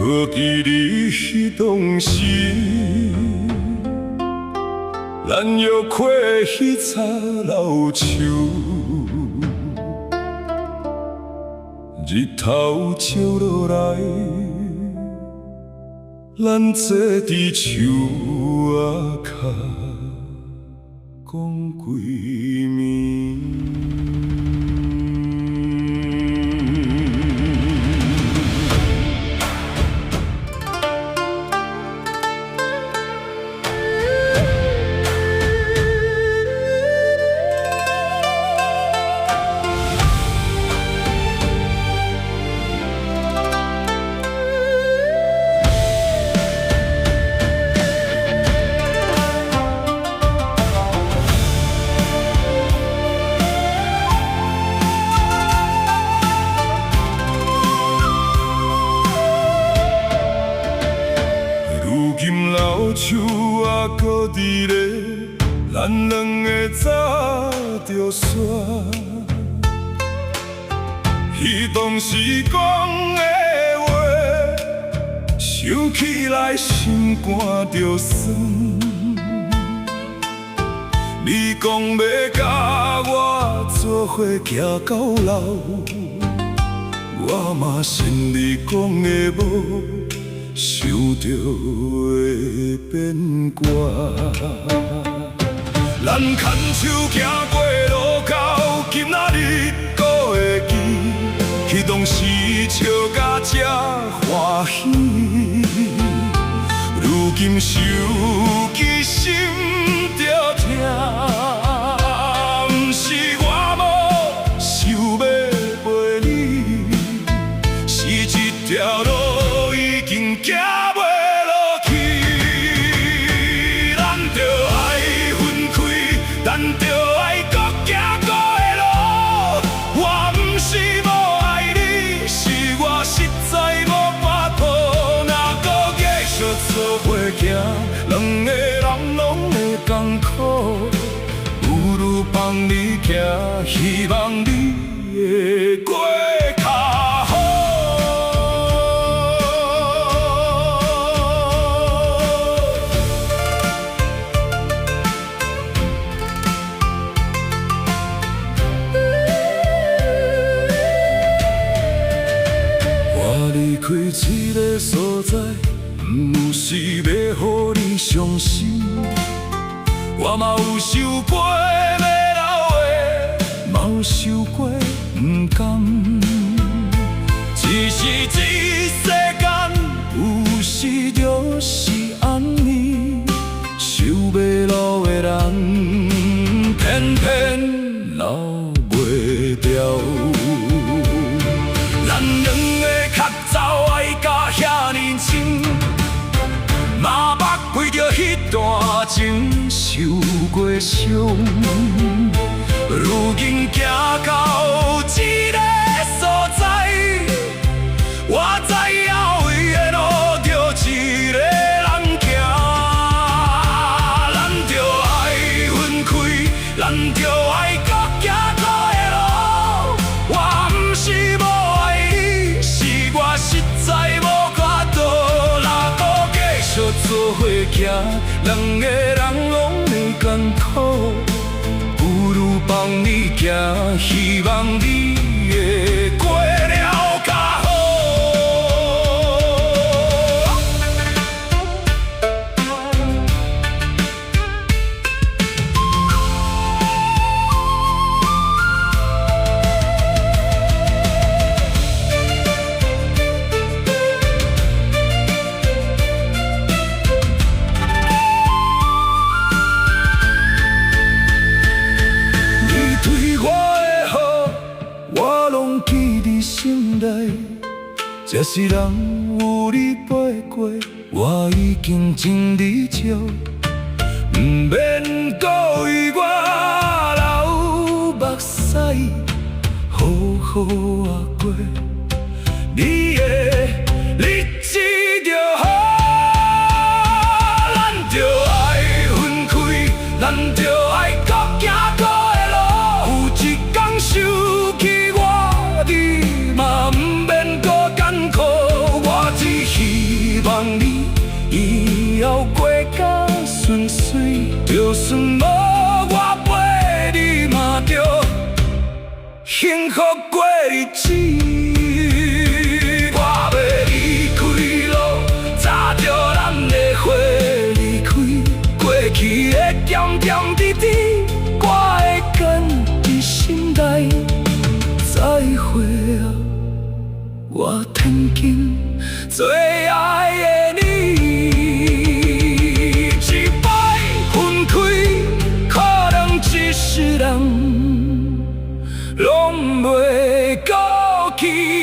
伫你迄当时，咱约过迄插老树，日头照落来，咱坐伫树仔脚讲几暝。老树啊，搁伫咧，咱两个早就散。彼当时讲的话，想起来心肝就酸。你讲要甲我做伙行到老，我嘛信你讲的无。想着会变卦，咱牵手行过路到今仔日，搁会记，彼当时笑甲这欢喜。如今想起心着痛，不是我无想要陪你，是一条路。行袂落去，咱着爱分开，咱着爱搁行过的路。我不是无爱你，是我实在无法度。若搁继续做伙行，两个人拢会艰苦。不如放你行，希望你会过较好。离开这个所在，不是要予你伤心。我嘛有想过要老的，嘛有想过不甘。只是这世间有时就是安尼，想要老的人，偏偏老袂掉。咱两个较早爱甲遐年轻，嘛捌为着迄段情受过伤。如今行到这个所在，我知影为的路着一个人行。咱着爱分开，咱着爱搁行过的路。我不是无。我实在无法度，若搁继续做伙行，两个人拢会艰苦。不如放你行，希望你会过了较好。这世人有你陪过，我已经尽力照，不免搁为我流目屎，好好啊过。你的日子就好，咱就爱分开，咱就爱搁行过的路。有一天想起我，你嘛不免搁艰苦。我只希幸福过日子。我要离开路，早着咱的花离开，过去的点点滴滴，我会放在心内。再会啊，我天经最爱的你。一摆分开，可能一世人拢袂过去。